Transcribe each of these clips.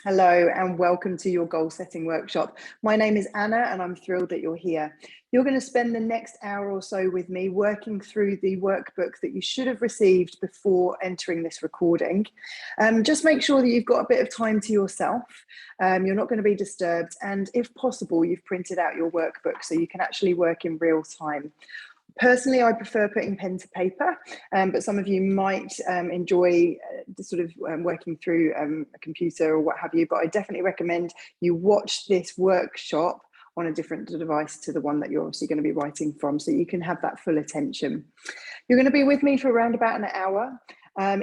Hello and welcome to your goal setting workshop. My name is Anna and I'm thrilled that you're here. You're going to spend the next hour or so with me working through the workbook that you should have received before entering this recording. Just make sure that you've got a bit of time to yourself. You're not going to be disturbed, and if possible, you've printed out your workbook so you can actually work in real time. Personally, I prefer putting pen to paper, but some of you might enjoy working through a computer or what have you, but I definitely recommend you watch this workshop on a different device to the one that you're obviously going to be writing from, so you can have that full attention. You're going to be with me for around about an hour.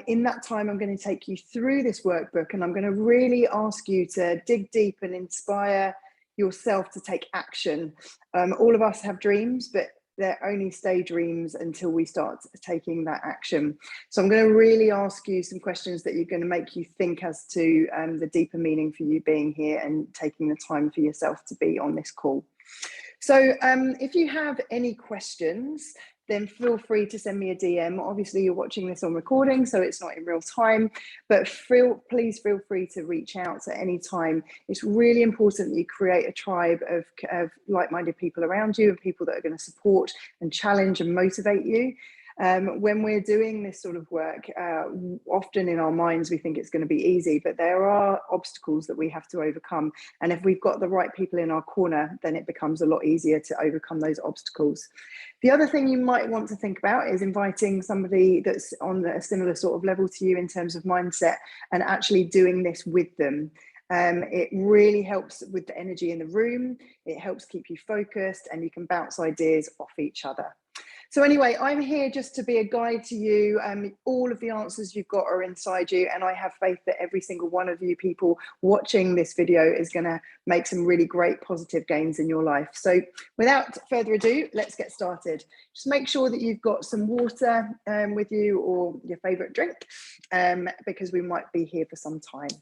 In that time, I'm going to take you through this workbook, and I'm going to really ask you to dig deep and inspire yourself to take action. All of us have dreams, but they're only stay dreams until we start taking that action. So I'm going to really ask you some questions that you're going to make you think as to the deeper meaning for you being here and taking the time for yourself to be on this call. So if you have any questions, then feel free to send me a DM. Obviously, you're watching this on recording, so it's not in real time, but please feel free to reach out at any time. It's really important that you create a tribe of like-minded people around you and people that are going to support and challenge and motivate you. When we're doing this sort of work, often in our minds we think it's going to be easy, but there are obstacles that we have to overcome, and if we've got the right people in our corner, then it becomes a lot easier to overcome those obstacles. The other thing you might want to think about is inviting somebody that's on a similar sort of level to you in terms of mindset and actually doing this with them. It really helps with the energy in the room, it helps keep you focused, and you can bounce ideas off each other. So anyway, I'm here just to be a guide to you. All of the answers you've got are inside you, and I have faith that every single one of you people watching this video is going to make some really great positive gains in your life. So without further ado, let's get started. Just make sure that you've got some water with you, or your favorite drink, because we might be here for some time.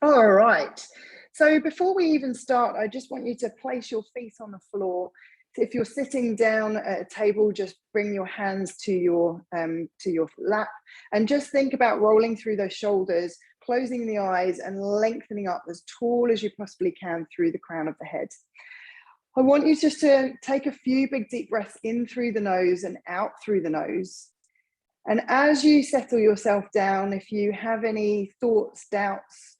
All right. So before we even start, I just want you to place your feet on the floor. If you're sitting down at a table, just bring your hands to your lap and just think about rolling through those shoulders, closing the eyes and lengthening up as tall as you possibly can through the crown of the head. I want you just to take a few big deep breaths in through the nose and out through the nose. And as you settle yourself down, if you have any thoughts, doubts,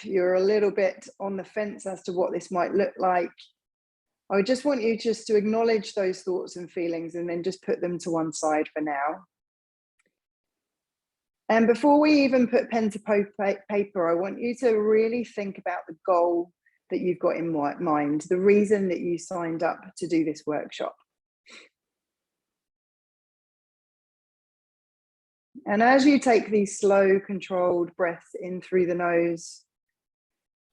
you're a little bit on the fence as to what this might look like, I just want you just to acknowledge those thoughts and feelings and then just put them to one side for now. And before we even put pen to paper, I want you to really think about the goal that you've got in mind, the reason that you signed up to do this workshop. And as you take these slow, controlled breaths in through the nose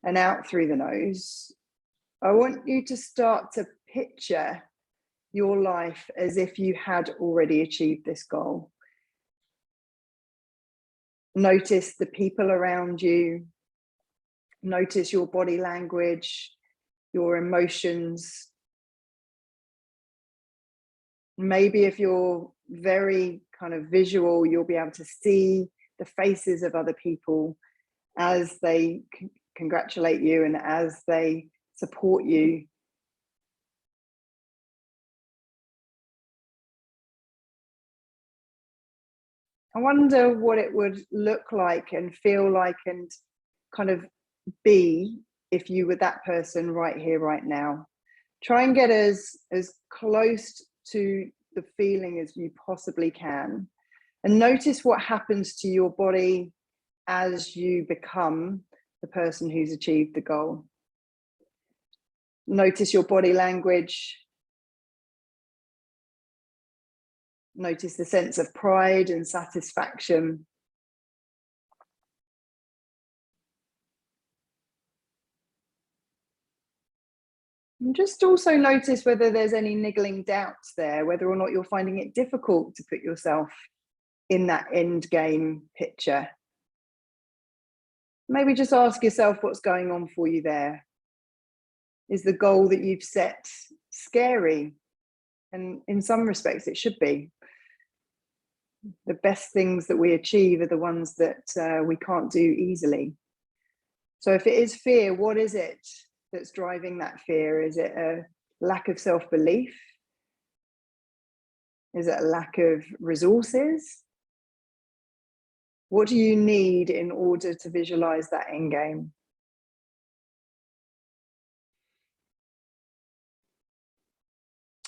and out through the nose, I want you to start to picture your life as if you had already achieved this goal. Notice the people around you. Notice your body language, your emotions. Maybe if you're very visual, you'll be able to see the faces of other people as they congratulate you and as they support you. I wonder what it would look like and feel like and be if you were that person right here, right now. Try and get as close to the feeling as you possibly can. And notice what happens to your body as you become the person who's achieved the goal. Notice your body language. Notice the sense of pride and satisfaction. And just also notice whether there's any niggling doubts there, whether or not you're finding it difficult to put yourself in that end game picture. Maybe just ask yourself what's going on for you there. Is the goal that you've set scary? And in some respects, it should be. The best things that we achieve are the ones that we can't do easily. So if it is fear, what is it that's driving that fear? Is it a lack of self-belief? Is it a lack of resources? What do you need in order to visualize that end game?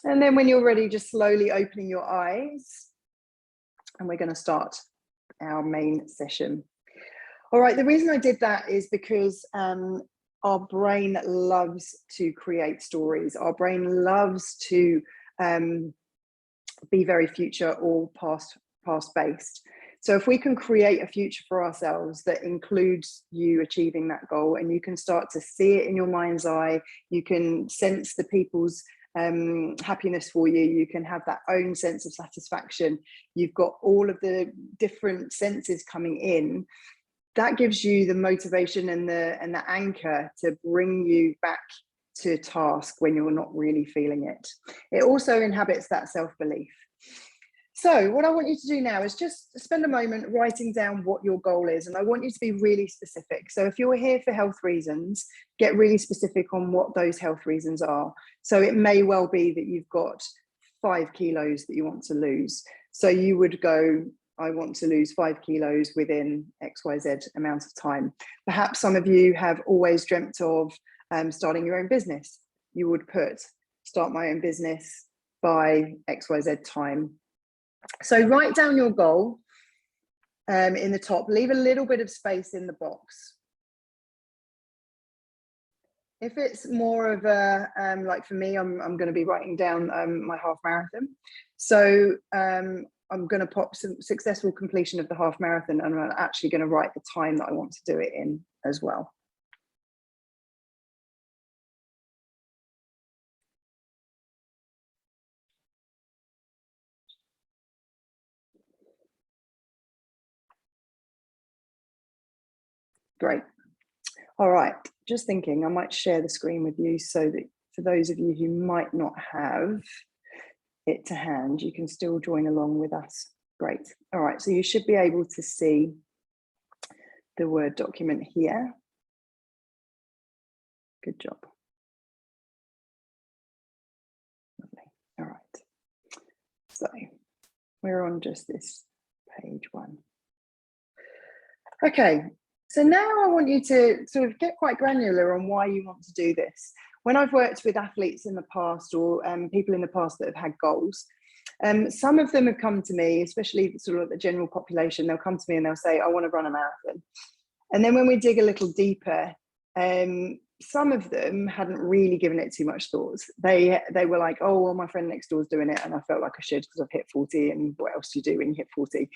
And then when you're ready, just slowly opening your eyes, and we're going to start our main session. All right, the reason I did that is because our brain loves to create stories. Our brain loves to be very future or past based. So if we can create a future for ourselves that includes you achieving that goal, and you can start to see it in your mind's eye, you can sense the people's happiness for you, you can have that own sense of satisfaction, you've got all of the different senses coming in, that gives you the motivation and the anchor to bring you back to task when you're not really feeling it. It also inhabits that self-belief. So what I want you to do now is just spend a moment writing down what your goal is. And I want you to be really specific. So if you're here for health reasons, get really specific on what those health reasons are. So it may well be that you've got 5 kilos that you want to lose. So you would go, I want to lose 5 kilos within XYZ amount of time. Perhaps some of you have always dreamt of starting your own business. You would put, start my own business by XYZ time. So write down your goal in the top, leave a little bit of space in the box. If it's more of a, like for me, I'm going to be writing down my half marathon. So I'm going to pop some successful completion of the half marathon, and I'm actually going to write the time that I want to do it in as well. Great. All right, just thinking I might share the screen with you so that for those of you who might not have it to hand, you can still join along with us. Great. All right, so you should be able to see the Word document here. Good job. Lovely. All right. So we're on just this page 1. Okay, so now I want you to sort of get quite granular on why you want to do this. When I've worked with athletes in the past, or people in the past that have had goals, some of them have come to me, especially sort of the general population, they'll come to me and they'll say, I want to run a marathon. And then when we dig a little deeper, some of them hadn't really given it too much thought. They were like, oh, well, my friend next door is doing it, and I felt like I should because I've hit 40, and what else do you do when you hit 40?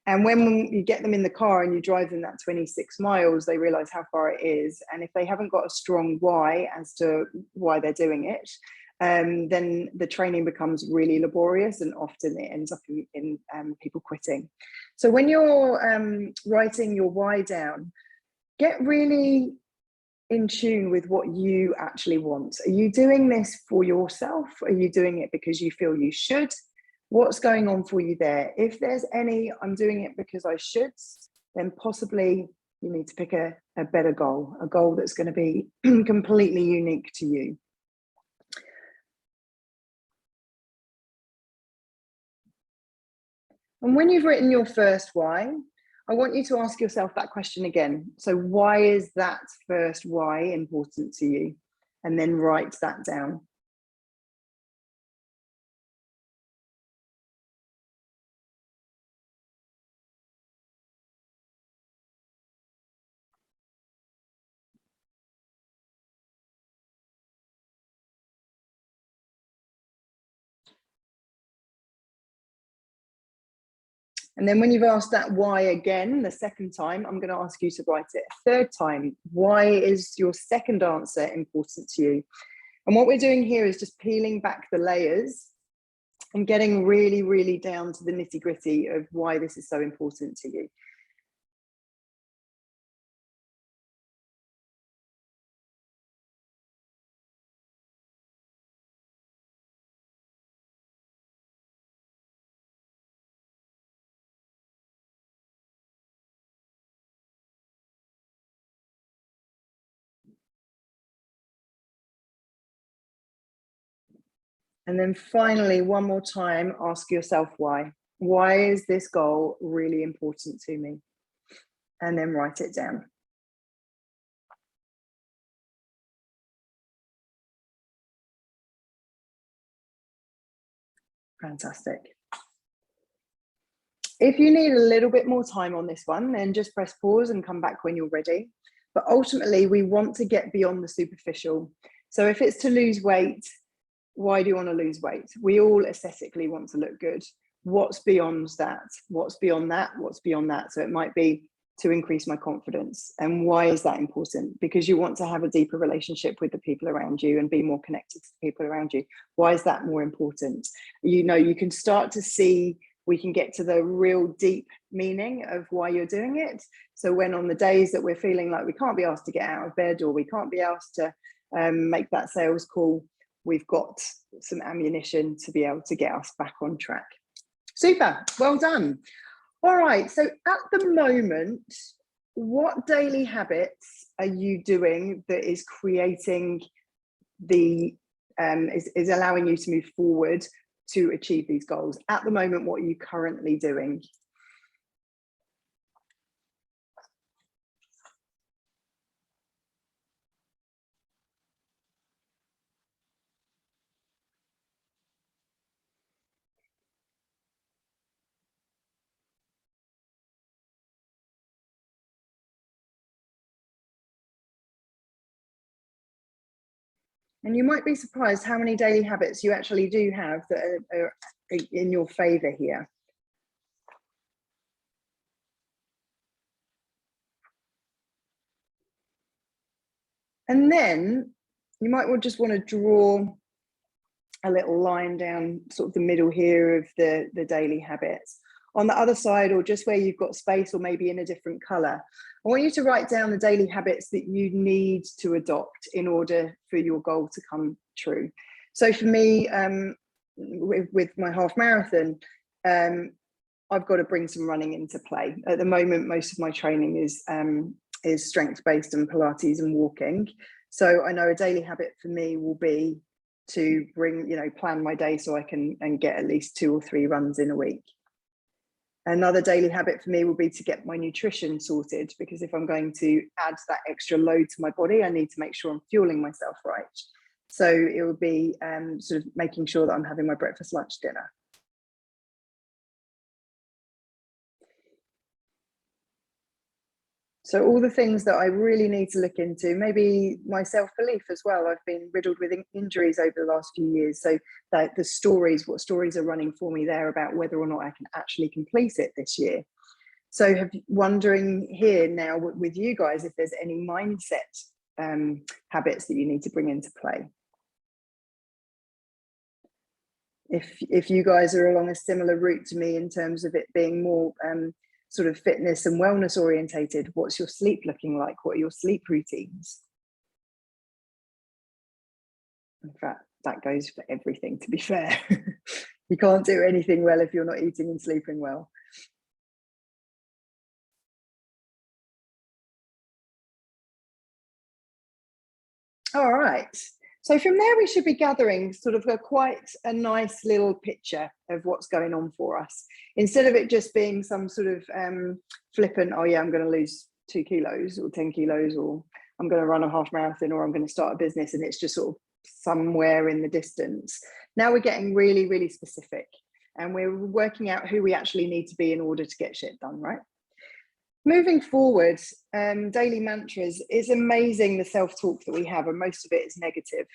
And when you get them in the car and you drive them that 26 miles, they realize how far it is. And if they haven't got a strong why as to why they're doing it, then the training becomes really laborious, and often it ends up in people quitting. So when you're writing your why down, get really in tune with what you actually want. Are you doing this for yourself? Are you doing it because you feel you should? What's going on for you there? If there's any, I'm doing it because I should, then possibly you need to pick a better goal, a goal that's going to be completely unique to you. And when you've written your first why, I want you to ask yourself that question again. So why is that first why important to you? And then write that down. And then when you've asked that why again, the second time, I'm going to ask you to write it a third time. Why is your second answer important to you? And what we're doing here is just peeling back the layers and getting really, really down to the nitty-gritty of why this is so important to you. And then finally, one more time, ask yourself why. Why is this goal really important to me? And then write it down. Fantastic. If you need a little bit more time on this one, then just press pause and come back when you're ready. But ultimately, we want to get beyond the superficial. So if it's to lose weight, why do you want to lose weight? We all aesthetically want to look good. What's beyond that? What's beyond that? What's beyond that? So it might be to increase my confidence. And why is that important? Because you want to have a deeper relationship with the people around you and be more connected to the people around you. Why is that more important? You know, you can start to see, we can get to the real deep meaning of why you're doing it. So when on the days that we're feeling like we can't be asked to get out of bed, or we can't be asked to make that sales call, we've got some ammunition to be able to get us back on track. Super, well done. All right, so at the moment, what daily habits are you doing that is creating the, is allowing you to move forward to achieve these goals? At the moment, what are you currently doing? And you might be surprised how many daily habits you actually do have that are in your favor here. And then you might just want to draw a little line down sort of the middle here of the daily habits. On the other side, or just where you've got space, or maybe in a different color, I want you to write down the daily habits that you need to adopt in order for your goal to come true. So for me, with my half marathon, I've got to bring some running into play. At the moment, most of my training is strength-based and Pilates and walking. So I know a daily habit for me will be to bring, plan my day so I can get at least 2 or 3 runs in a week. Another daily habit for me will be to get my nutrition sorted, because if I'm going to add that extra load to my body, I need to make sure I'm fueling myself right. So it will be sort of making sure that I'm having my breakfast, lunch, dinner. So all the things that I really need to look into, maybe my self-belief as well. I've been riddled with injuries over the last few years. So that the stories, what stories are running for me there about whether or not I can actually complete it this year. So wondering here now with you guys, if there's any mindset habits that you need to bring into play. If you guys are along a similar route to me in terms of it being more sort of fitness and wellness orientated, what's your sleep looking like? What are your sleep routines? In fact, that goes for everything, to be fair. You can't do anything well if you're not eating and sleeping well. All right. So from there, we should be gathering sort of quite a nice little picture of what's going on for us. Instead of it just being some sort of flippant, oh yeah, I'm going to lose 2 kilos or 10 kilos, or I'm going to run a half marathon, or I'm going to start a business, and it's just sort of somewhere in the distance. Now we're getting really, really specific, and we're working out who we actually need to be in order to get shit done, right? Moving forward, daily mantras, is amazing the self-talk that we have, and most of it is negative.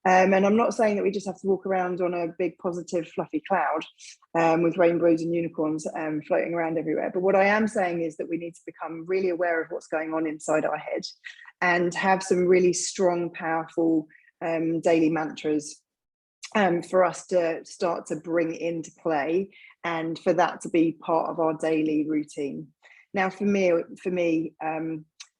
And I'm not saying that we just have to walk around on a big positive fluffy cloud with rainbows and unicorns floating around everywhere. But what I am saying is that we need to become really aware of what's going on inside our head and have some really strong, powerful daily mantras for us to start to bring into play, and for that to be part of our daily routine. Now, for me,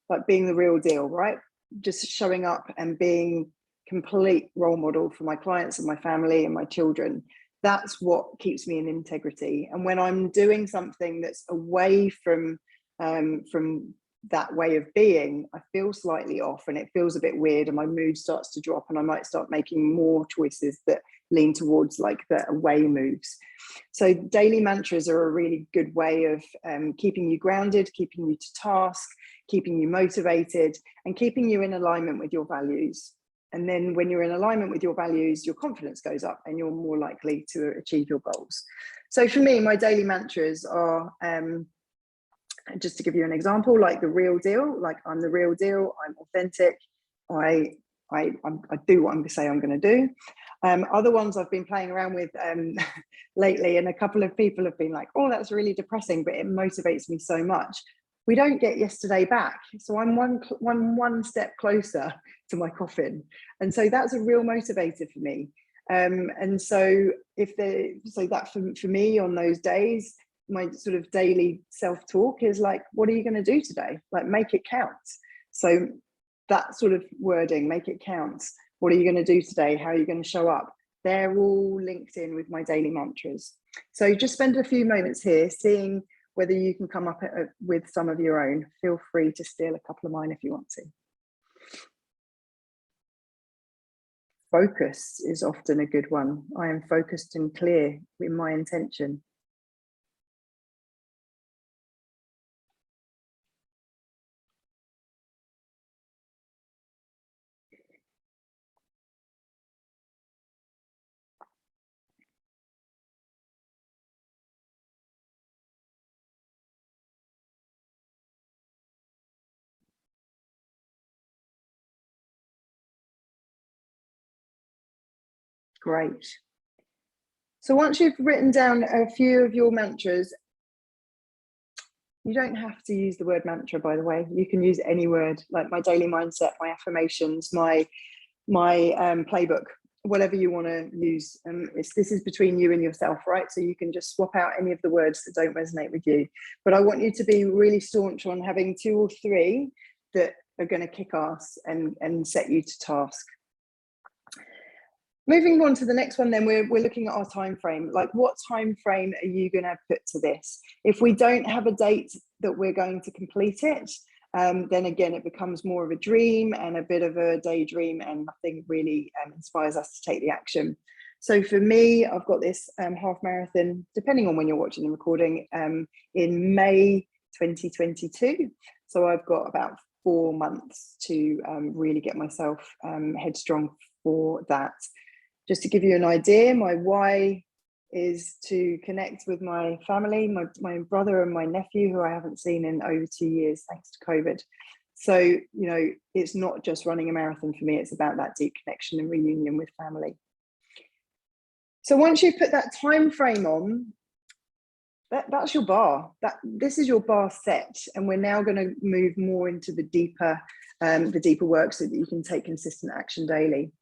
like being the real deal, right? Just showing up and being complete role model for my clients and my family and my children. That's what keeps me in integrity. And when I'm doing something that's away from that way of being, I feel slightly off, and it feels a bit weird, and my mood starts to drop, and I might start making more choices that lean towards like the away moves. So daily mantras are a really good way of keeping you grounded, keeping you to task, keeping you motivated, and keeping you in alignment with your values. And then when you're in alignment with your values, your confidence goes up and you're more likely to achieve your goals. So for me, my daily mantras are, just to give you an example, like the real deal, like I'm the real deal, I'm authentic, I do what I'm say I'm going to do. Other ones I've been playing around with lately, and a couple of people have been like, oh, that's really depressing, but it motivates me so much. We don't get yesterday back, so I'm one step closer to my coffin, and so that's a real motivator for me. And so that for me on those days, my sort of daily self-talk is like, what are you going to do today? Like, make it count. So that sort of wording, make it count. What are you going to do today? How are you going to show up? They're all linked in with my daily mantras. So just spend a few moments here seeing whether you can come up with some of your own. Feel free to steal a couple of mine if you want to. Focus is often a good one. I am focused and clear in my intention. Great. So once you've written down a few of your mantras, you don't have to use the word mantra, by the way. You can use any word, like my daily mindset, my affirmations, my playbook, whatever you want to use. This is between you and yourself, right? So you can just swap out any of the words that don't resonate with you. But I want you to be really staunch on having 2 or 3 that are going to kick ass and set you to task. Moving on to the next one, then we're looking at our time frame. Like, what time frame are you going to put to this? If we don't have a date that we're going to complete it, then again, it becomes more of a dream and a bit of a daydream, and nothing really inspires us to take the action. So for me, I've got this half marathon, depending on when you're watching the recording, in May 2022. So I've got about 4 months to really get myself headstrong for that. Just to give you an idea, my why is to connect with my family, my brother and my nephew, who I haven't seen in over 2 years, thanks to COVID. So, you know, it's not just running a marathon for me, it's about that deep connection and reunion with family. So once you've put that time frame on, that's your bar. This is your bar set, and we're now going to move more into the deeper work so that you can take consistent action daily.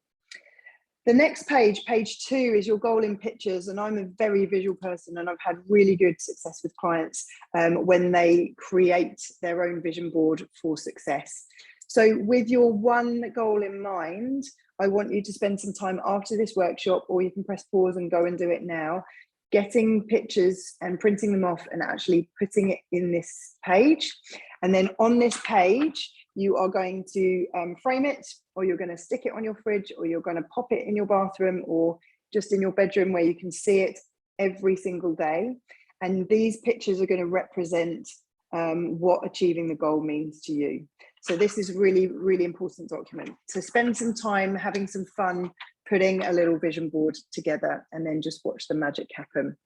The next page, page 2, is your goal in pictures. And I'm a very visual person, and I've had really good success with clients when they create their own vision board for success. So with your one goal in mind, I want you to spend some time after this workshop, or you can press pause and go and do it now, getting pictures and printing them off and actually putting it in this page. And then on this page, you are going to frame it, or you're going to stick it on your fridge, or you're going to pop it in your bathroom, or just in your bedroom where you can see it every single day. And these pictures are going to represent what achieving the goal means to you. So this is really, really important document. So spend some time having some fun, putting a little vision board together, and then just watch the magic happen.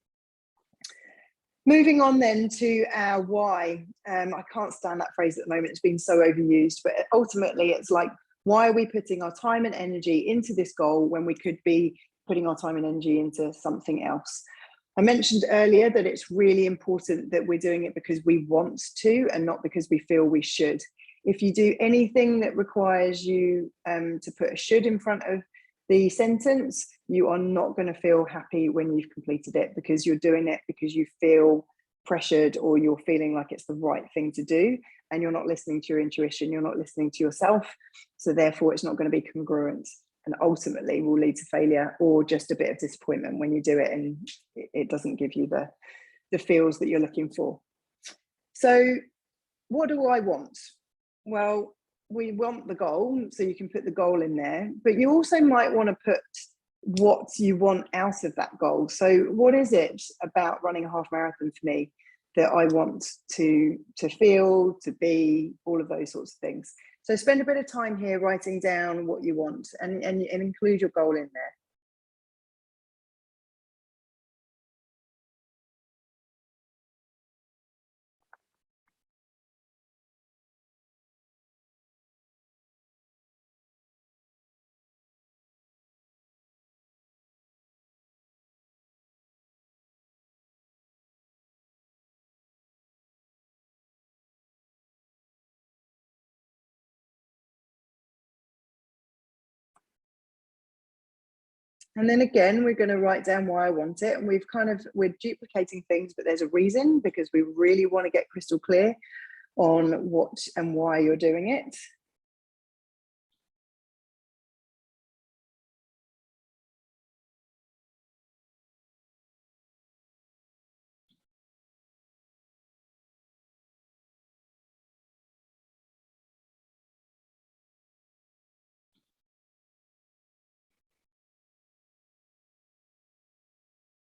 Moving on then to our why. I can't stand that phrase at the moment, it's been so overused, but ultimately it's like, why are we putting our time and energy into this goal when we could be putting our time and energy into something else? I mentioned earlier that it's really important that we're doing it because we want to and not because we feel we should. If you do anything that requires you to put a should in front of the sentence, you are not going to feel happy when you've completed it, because you're doing it because you feel pressured, or you're feeling like it's the right thing to do, and you're not listening to your intuition, you're not listening to yourself. So therefore it's not going to be congruent, and ultimately will lead to failure or just a bit of disappointment when you do it and it doesn't give you the feels that you're looking for. So what do I want? Well, we want the goal, so you can put the goal in there, but you also might want to put what you want out of that goal. So what is it about running a half marathon for me that I want to feel, to be, all of those sorts of things. So spend a bit of time here writing down what you want, and include your goal in there. And then again, we're going to write down why I want it. And we're duplicating things, but there's a reason, because we really want to get crystal clear on what and why you're doing it.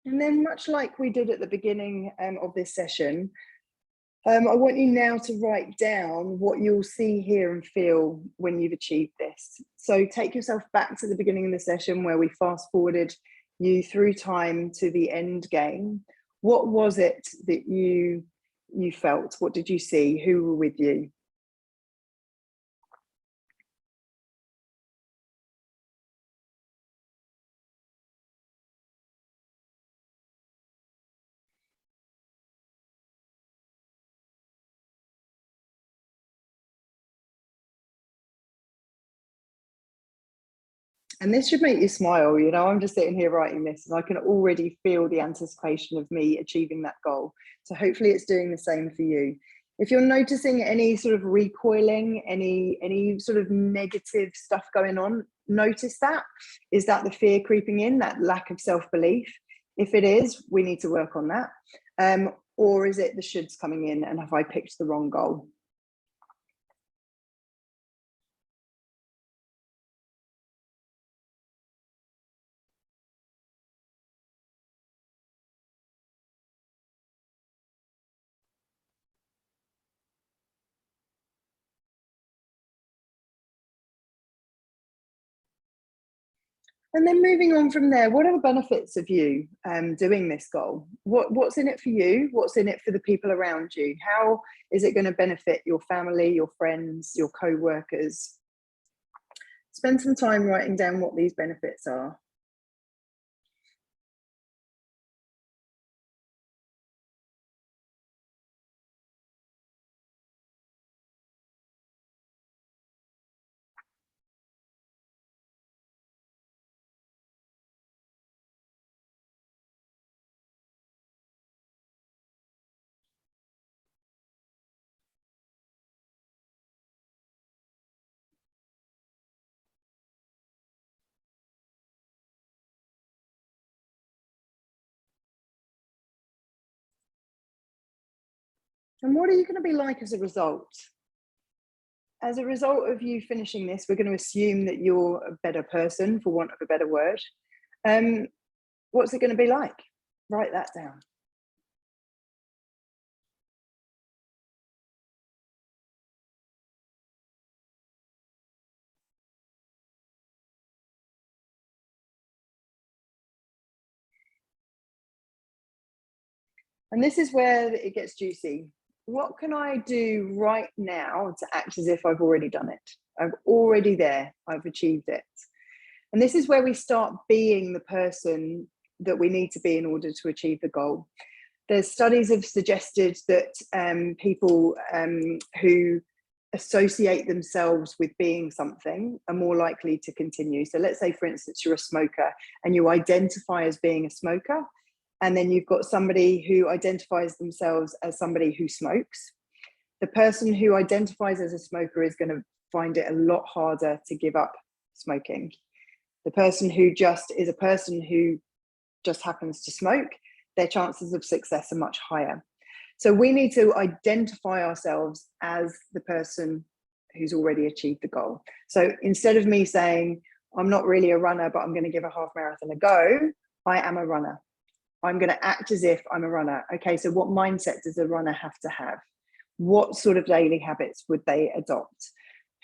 And then, much like we did at the beginning of this session, I want you now to write down what you'll see, hear, and feel when you've achieved this. So take yourself back to the beginning of the session where we fast forwarded you through time to the end game. What was it that you felt? What did you see? Who were with you? And this should make you smile. You know, I'm just sitting here writing this and I can already feel the anticipation of me achieving that goal. So hopefully it's doing the same for you. If you're noticing any sort of recoiling, any sort of negative stuff going on, notice that. Is that the fear creeping in, that lack of self-belief? If it is, we need to work on that. Or is it the shoulds coming in, and have I picked the wrong goal? And then moving on from there, what are the benefits of you doing this goal? What's in it for you? What's in it for the people around you? How is it going to benefit your family, your friends, your co-workers? Spend some time writing down what these benefits are. And what are you going to be like as a result? As a result of you finishing this, we're going to assume that you're a better person, for want of a better word. What's it going to be like? Write that down. And this is where it gets juicy. What can I do right now to act as if I've already done it? I'm already there. I've achieved it. And this is where we start being the person that we need to be in order to achieve the goal. There's studies have suggested that people who associate themselves with being something are more likely to continue. So let's say, for instance, you're a smoker and you identify as being a smoker, and then you've got somebody who identifies themselves as somebody who smokes. The person who identifies as a smoker is going to find it a lot harder to give up smoking. The person who just is a person who just happens to smoke, their chances of success are much higher. So we need to identify ourselves as the person who's already achieved the goal. So instead of me saying, I'm not really a runner, but I'm going to give a half marathon a go. I am a runner. I'm going to act as if I'm a runner. Okay, so what mindset does a runner have to have? What sort of daily habits would they adopt?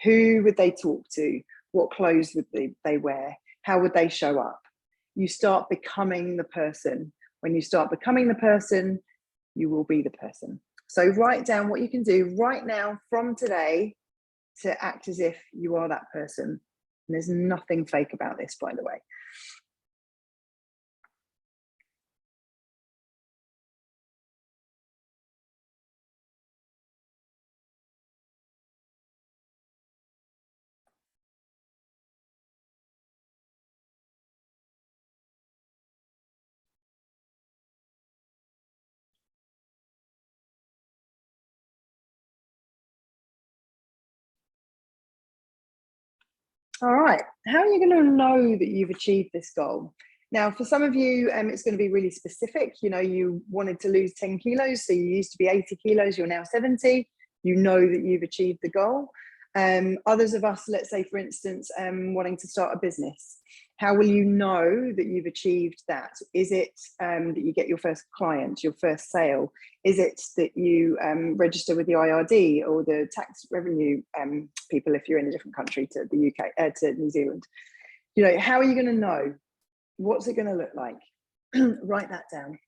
Who would they talk to? What clothes would they wear? How would they show up? You start becoming the person. When you start becoming the person, you will be the person. So write down what you can do right now from today to act as if you are that person. And there's nothing fake about this, by the way. All right, how are you going to know that you've achieved this goal? Now, for some of you, it's going to be really specific. You know, you wanted to lose 10 kilos, so you used to be 80 kilos, you're now 70. You know that you've achieved the goal. Others of us, let's say, for instance, wanting to start a business. How will you know that you've achieved that? Is it that you get your first client, your first sale? Is it that you register with the IRD or the tax revenue people if you're in a different country to the UK, to New Zealand? You know, how are you going to know? What's it going to look like? Write that down.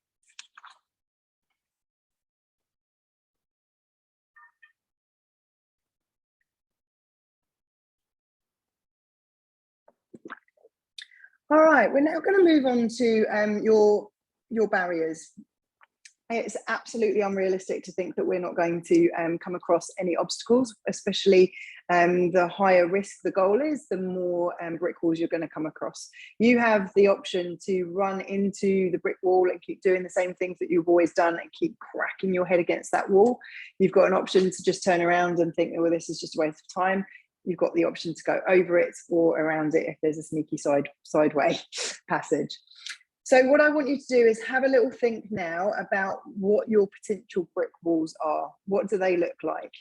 All right, we're now going to move on to your barriers. It's absolutely unrealistic to think that we're not going to come across any obstacles, especially the higher risk the goal is, the more brick walls you're going to come across. You have the option to run into the brick wall and keep doing the same things that you've always done and keep cracking your head against that wall. You've got an option to just turn around and think, oh, well, this is just a waste of time. You've got the option to go over it or around it if there's a sneaky sideway passage. So what I want you to do is have a little think now about what your potential brick walls are. What do they look like?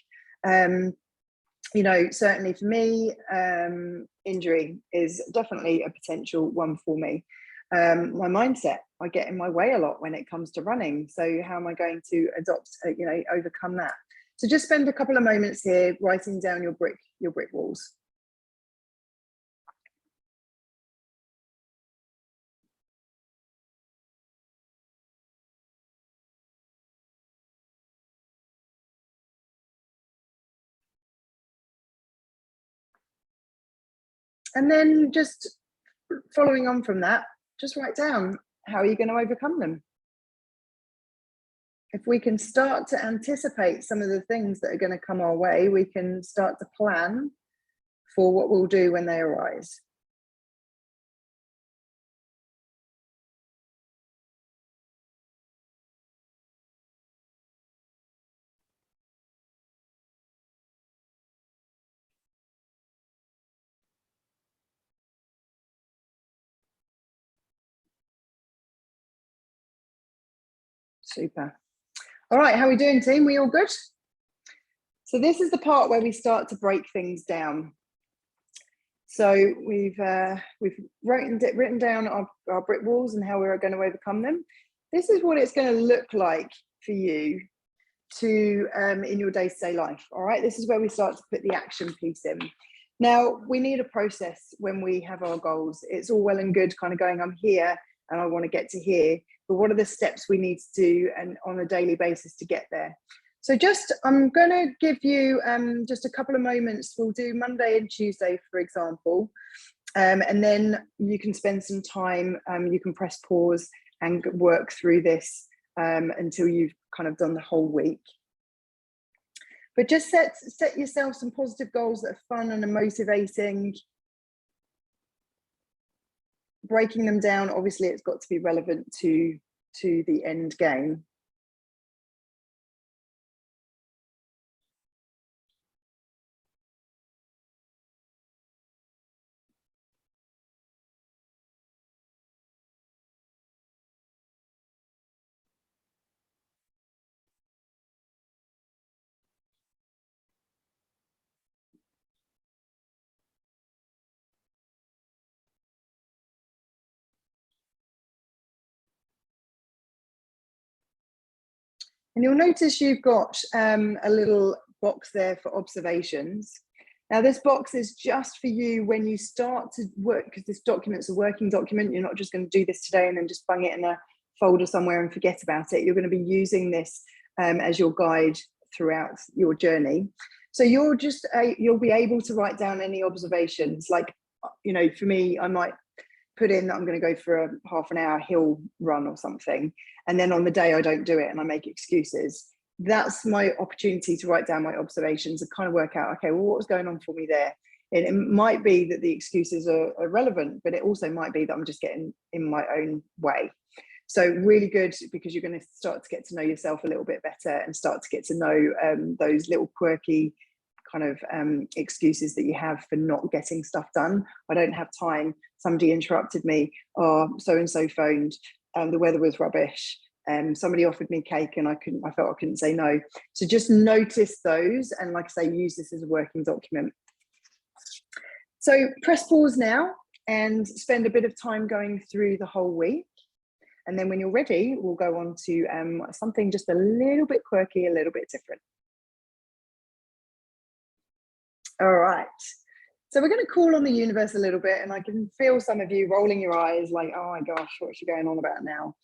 You know, certainly for me, injury is definitely a potential one for me. My mindset, I get in my way a lot when it comes to running. So how am I going to adopt, you know, overcome that? So just spend a couple of moments here writing down your brick walls. And then just following on from that, just write down, how are you going to overcome them? If we can start to anticipate some of the things that are going to come our way, we can start to plan for what we'll do when they arise. Super. All right, how are we doing, team? We all good? So this is the part where we start to break things down. So we've written down our brick walls and how we're going to overcome them. This is what it's going to look like for you to in your day-to-day life. All right, this is where we start to put the action piece in. Now we need a process when we have our goals. It's all well and good kind of going, I'm here and I want to get to here, but what are the steps we need to do and on a daily basis to get there? So just, I'm going to give you just a couple of moments. We'll do Monday and Tuesday, for example, and then you can spend some time, you can press pause and work through this until you've kind of done the whole week. But just set yourself some positive goals that are fun and are motivating. Breaking them down, obviously it's got to be relevant to the end game. And you'll notice you've got a little box there for observations. Now this box is just for you when you start to work, because this document's a working document. You're not just going to do this today and then just bung it in a folder somewhere and forget about it. You're going to be using this as your guide throughout your journey. So you'll be able to write down any observations. Like, you know, for me, I might put in that I'm going to go for a half an hour hill run or something, and then on the day I don't do it and I make excuses. That's my opportunity to write down my observations and kind of work out, okay, well, what was going on for me there? And it might be that the excuses are relevant, but it also might be that I'm just getting in my own way. So really good, because you're going to start to get to know yourself a little bit better and start to get to know those little quirky kind of excuses that you have for not getting stuff done. I don't have time, somebody interrupted me, or so-and-so phoned, the weather was rubbish, somebody offered me cake and I felt I couldn't say no. So just notice those, and like I say, use this as a working document. So press pause now and spend a bit of time going through the whole week. And then when you're ready, we'll go on to something just a little bit quirky, a little bit different. All right. So we're going to call on the universe a little bit, and I can feel some of you rolling your eyes like, oh my gosh, what's she going on about now?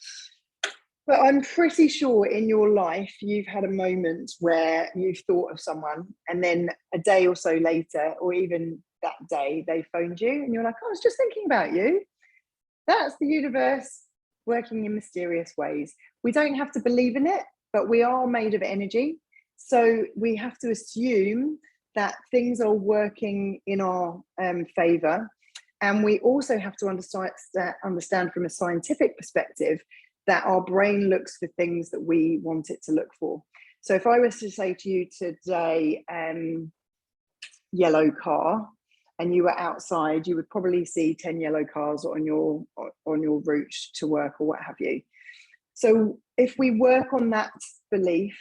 But I'm pretty sure in your life, you've had a moment where you've thought of someone, and then a day or so later, or even that day, they phoned you and you're like, oh, I was just thinking about you. That's the universe working in mysterious ways. We don't have to believe in it, but we are made of energy. So we have to assume that things are working in our favor. And we also have to understand from a scientific perspective that our brain looks for things that we want it to look for. So if I was to say to you today, yellow car, and you were outside, you would probably see 10 yellow cars on your route to work or what have you. So if we work on that belief,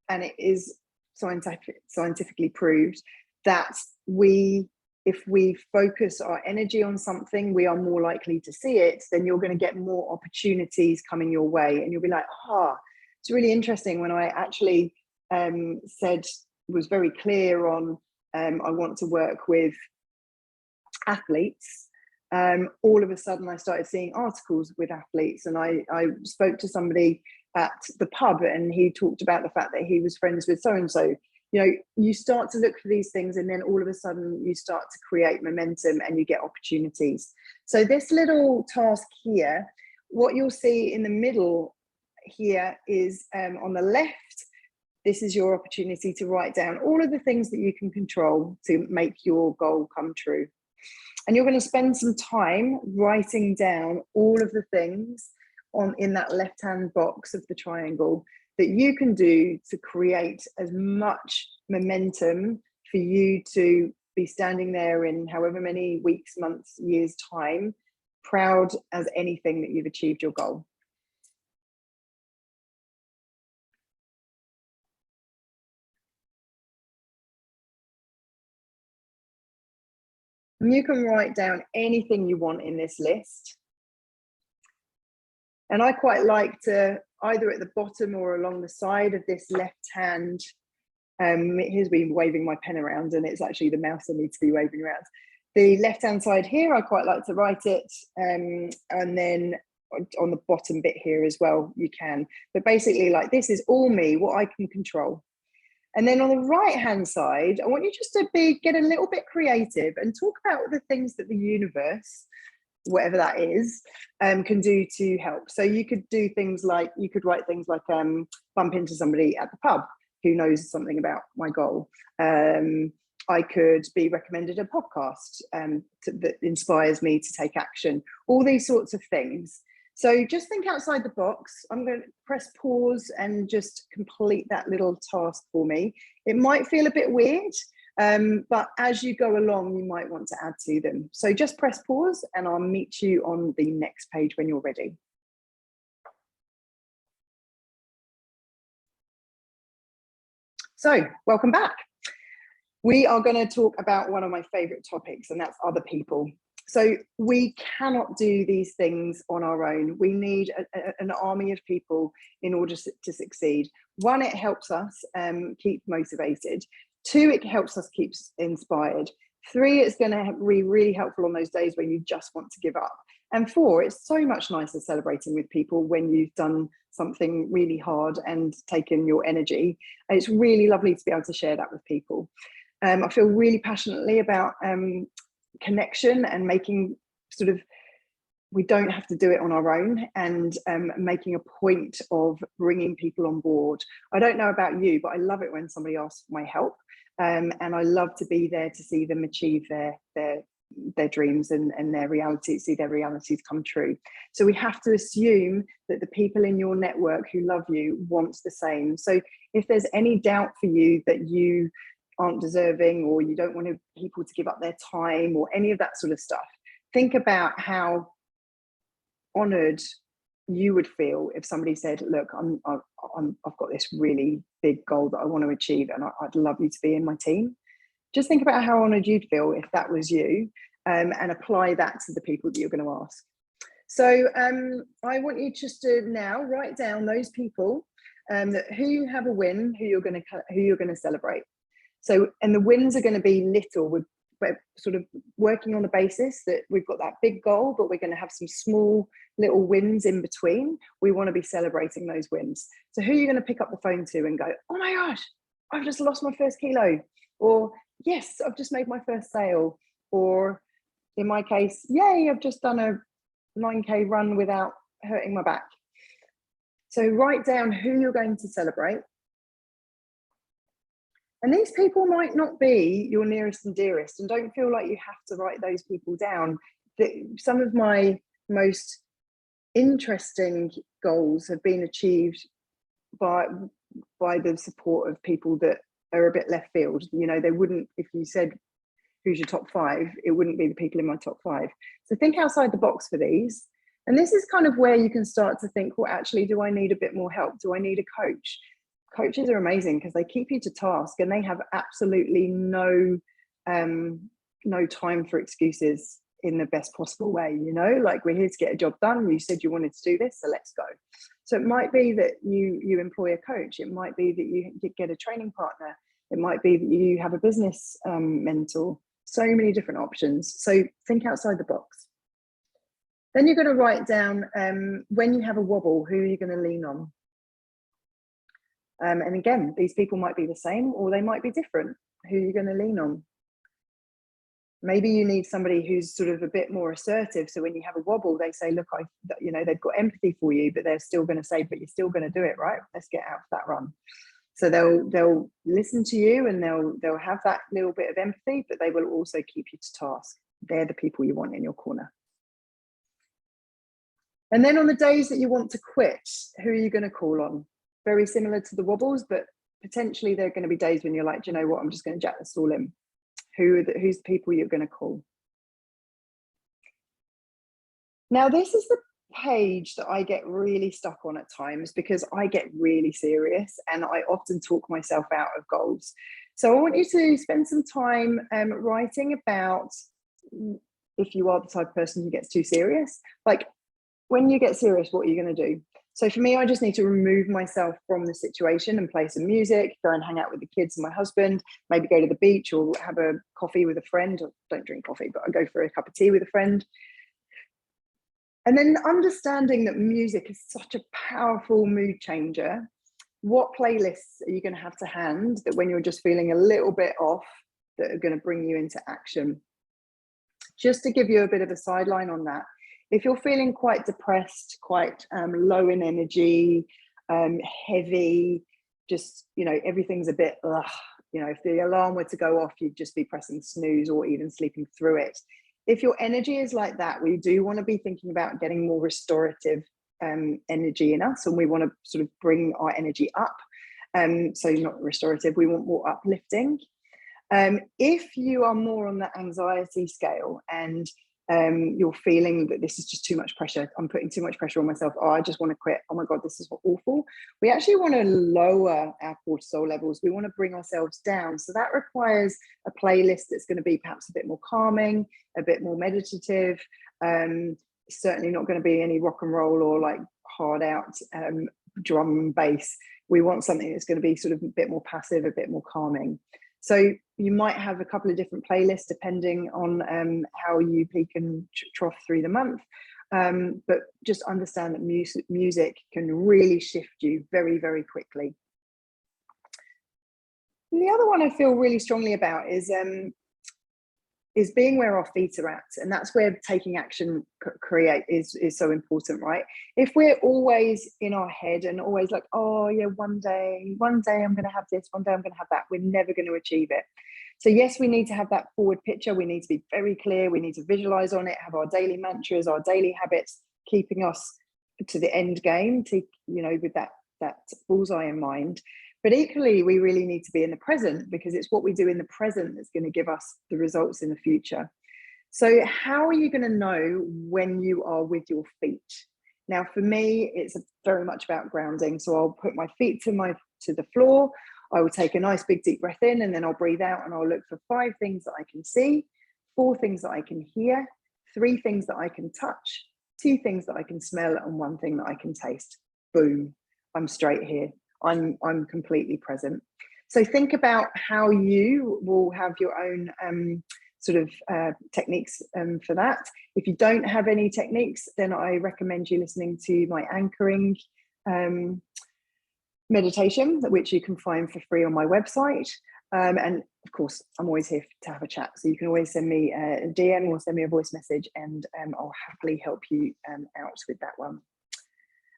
and it is scientifically proved that if we focus our energy on something, we are more likely to see it, then you're going to get more opportunities coming your way. And you'll be like, it's really interesting. When I actually was very clear on, I want to work with athletes, all of a sudden I started seeing articles with athletes, and I spoke to somebody at the pub, and he talked about the fact that he was friends with so-and-so. You know, you start to look for these things, and then all of a sudden you start to create momentum and you get opportunities. So this little task here, what you'll see in the middle here is on the left, this is your opportunity to write down all of the things that you can control to make your goal come true. And you're going to spend some time writing down all of the things in that left-hand box of the triangle that you can do to create as much momentum for you to be standing there in however many weeks, months, years time, proud as anything that you've achieved your goal. And you can write down anything you want in this list. And I quite like to, either at the bottom or along the side of this left hand, here's me waving my pen around, and it's actually the mouse I need to be waving around. The left hand side here, I quite like to write it, and then on the bottom bit here as well, you can. But basically, like, this is all me, what I can control. And then on the right hand side, I want you just to get a little bit creative and talk about the things that the universe, whatever that is, can do to help. So you could do things like, you could write things like bump into somebody at the pub who knows something about my goal. I could be recommended a podcast that inspires me to take action, all these sorts of things. So just think outside the box. I'm going to press pause and just complete that little task for me. It might feel a bit weird, but as you go along, you might want to add to them. So just press pause and I'll meet you on the next page when you're ready. So welcome back. We are going to talk about one of my favorite topics, and that's other people. So we cannot do these things on our own. We need an army of people in order to succeed. One, it helps us keep motivated. Two, it helps us keep inspired. Three, it's going to be really helpful on those days where you just want to give up. And four, it's so much nicer celebrating with people when you've done something really hard and taken your energy. And it's really lovely to be able to share that with people. I feel really passionately about connection and making sort of, we don't have to do it on our own, and making a point of bringing people on board. I don't know about you, but I love it when somebody asks for my help, and I love to be there to see them achieve their dreams and their realities, see their realities come true. So we have to assume that the people in your network who love you want the same. So if there's any doubt for you that you aren't deserving, or you don't want people to give up their time, or any of that sort of stuff, think about how honored you would feel if somebody said, look, I've got this really big goal that I want to achieve, and I'd love you to be in my team. Just think about how honored you'd feel if that was you, and apply that to the people that you're going to ask. So I want you just to now write down those people who you have a win, who you're going to celebrate. So, and the wins are going to be little. We're sort of working on the basis that we've got that big goal, but we're going to have some small little wins in between. We want to be celebrating those wins. So who are you going to pick up the phone to and go, oh my gosh, I've just lost my first kilo, or yes, I've just made my first sale, or in my case, yay, I've just done a 9K run without hurting my back. So write down who you're going to celebrate. And these people might not be your nearest and dearest, and don't feel like you have to write those people down. Some of my most interesting goals have been achieved by the support of people that are a bit left field. You know, they wouldn't, if you said, who's your top 5, it wouldn't be the people in my top 5. So think outside the box for these. And this is kind of where you can start to think, well, actually, do I need a bit more help? Do I need a coach? Coaches are amazing because they keep you to task, and they have absolutely no time for excuses in the best possible way. You know, like, we're here to get a job done. You said you wanted to do this, so let's go. So it might be that you employ a coach. It might be that you get a training partner. It might be that you have a business mentor. So many different options. So think outside the box. Then you're going to write down when you have a wobble, who are you going to lean on? And again, these people might be the same, or they might be different. Who are you going to lean on? Maybe you need somebody who's sort of a bit more assertive. So when you have a wobble, they say, look, they've got empathy for you, but they're still going to say, but you're still going to do it, right? Let's get out of that run. So they'll listen to you, and they'll have that little bit of empathy, but they will also keep you to task. They're the people you want in your corner. And then on the days that you want to quit, who are you going to call on? Very similar to the wobbles, but potentially there are going to be days when you're like, do you know what, I'm just going to jack this all in. Who's the people you're going to call? Now, this is the page that I get really stuck on at times, because I get really serious and I often talk myself out of goals. So I want you to spend some time writing about, if you are the type of person who gets too serious, like, when you get serious, what are you going to do? So for me, I just need to remove myself from the situation and play some music, go and hang out with the kids and my husband, maybe go to the beach or have a coffee with a friend. I don't drink coffee, but I go for a cup of tea with a friend. And then understanding that music is such a powerful mood changer. What playlists are you going to have to hand that when you're just feeling a little bit off, that are going to bring you into action? Just to give you a bit of a sideline on that. If you're feeling quite depressed, quite low in energy, heavy, just, everything's a bit, if the alarm were to go off, you'd just be pressing snooze or even sleeping through it. If your energy is like that, we do want to be thinking about getting more restorative energy in us, and we want to sort of bring our energy up. So not restorative, we want more uplifting. If you are more on the anxiety scale and you're feeling that this is just too much pressure. I'm putting too much pressure on myself. Oh, I just want to quit. Oh my God, this is awful. We actually want to lower our cortisol levels. We want to bring ourselves down. So that requires a playlist that's going to be perhaps a bit more calming, a bit more meditative. Certainly not going to be any rock and roll or like hard out drum and bass. We want something that's going to be sort of a bit more passive, a bit more calming. So you might have a couple of different playlists depending on how you peak and trough through the month. But just understand that music can really shift you very, very quickly. And the other one I feel really strongly about is being where our feet are at. And that's where taking action is so important, right? If we're always in our head and always like, oh yeah, one day I'm going to have this, one day I'm going to have that, we're never going to achieve it. So yes, we need to have that forward picture. We need to be very clear. We need to visualize on it, have our daily mantras, our daily habits, keeping us to the end game, to, you know, with that bullseye in mind. But equally, we really need to be in the present, because it's what we do in the present that's going to give us the results in the future. So how are you going to know when you are with your feet? Now, for me, it's very much about grounding. So I'll put my feet to the floor. I will take a nice big deep breath in, and then I'll breathe out, and I'll look for 5 things that I can see, 4 things that I can hear, 3 things that I can touch, 2 things that I can smell, and 1 thing that I can taste. Boom, I'm straight here. I'm completely present. So think about how you will have your own techniques for that. If you don't have any techniques, then I recommend you listening to my anchoring meditation, which you can find for free on my website. And of course, I'm always here to have a chat. So you can always send me a DM or send me a voice message, and I'll happily help you out with that one.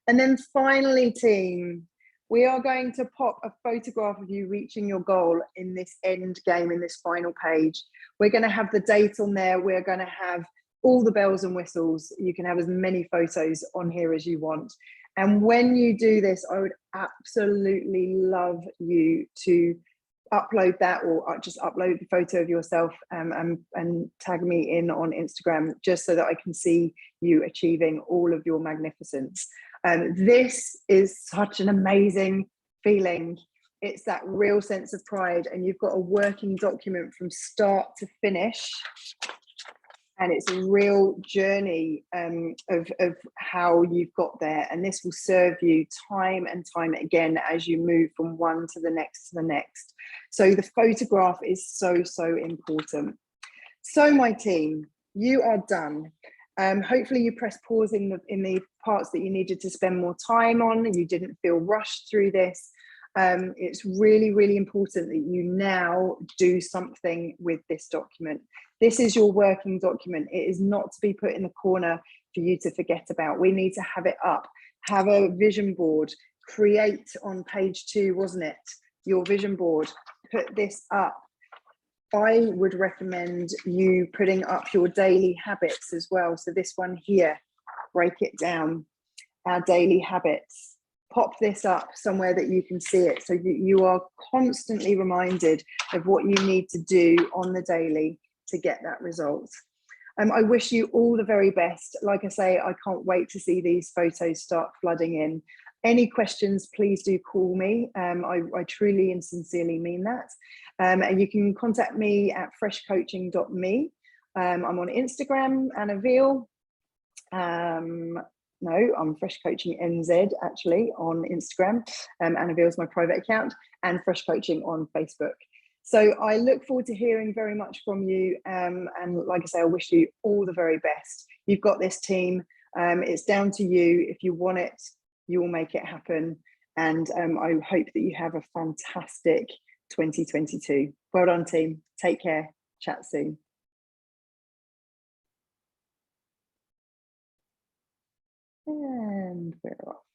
And then finally, team, we are going to pop a photograph of you reaching your goal in this end game, in this final page. We're going to have the date on there. We're going to have all the bells and whistles. You can have as many photos on here as you want. And when you do this, I would absolutely love you to upload that, or just upload the photo of yourself and tag me in on Instagram, just so that I can see you achieving all of your magnificence. This is such an amazing feeling. It's that real sense of pride, and you've got a working document from start to finish. And it's a real journey of how you've got there. And this will serve you time and time again as you move from one to the next to the next. So the photograph is so, so important. So my team, you are done. Hopefully you pressed pause in the parts that you needed to spend more time on, and you didn't feel rushed through this. It's really, really important that you now do something with this document. This is your working document. It is not to be put in the corner for you to forget about. We need to have it up. Have a vision board. Create on page 2, wasn't it? Your vision board. Put this up. I would recommend you putting up your daily habits as well. So this one here, break it down. Our daily habits. Pop this up somewhere that you can see it, so you are constantly reminded of what you need to do on the daily to get that result. I wish you all the very best. Like I say, I can't wait to see these photos start flooding in. Any questions, please do call me. I truly and sincerely mean that. And you can contact me at freshcoaching.me. I'm on Instagram, Anna Veal. No, I'm Fresh Coaching NZ actually on Instagram. Anna Veal is my private account, and Fresh Coaching on Facebook. So I look forward to hearing very much from you. And like I say, I wish you all the very best. You've got this, team. It's down to you. If you want it, you will make it happen. And I hope that you have a fantastic 2022. Well done, team. Take care. Chat soon. And we're off.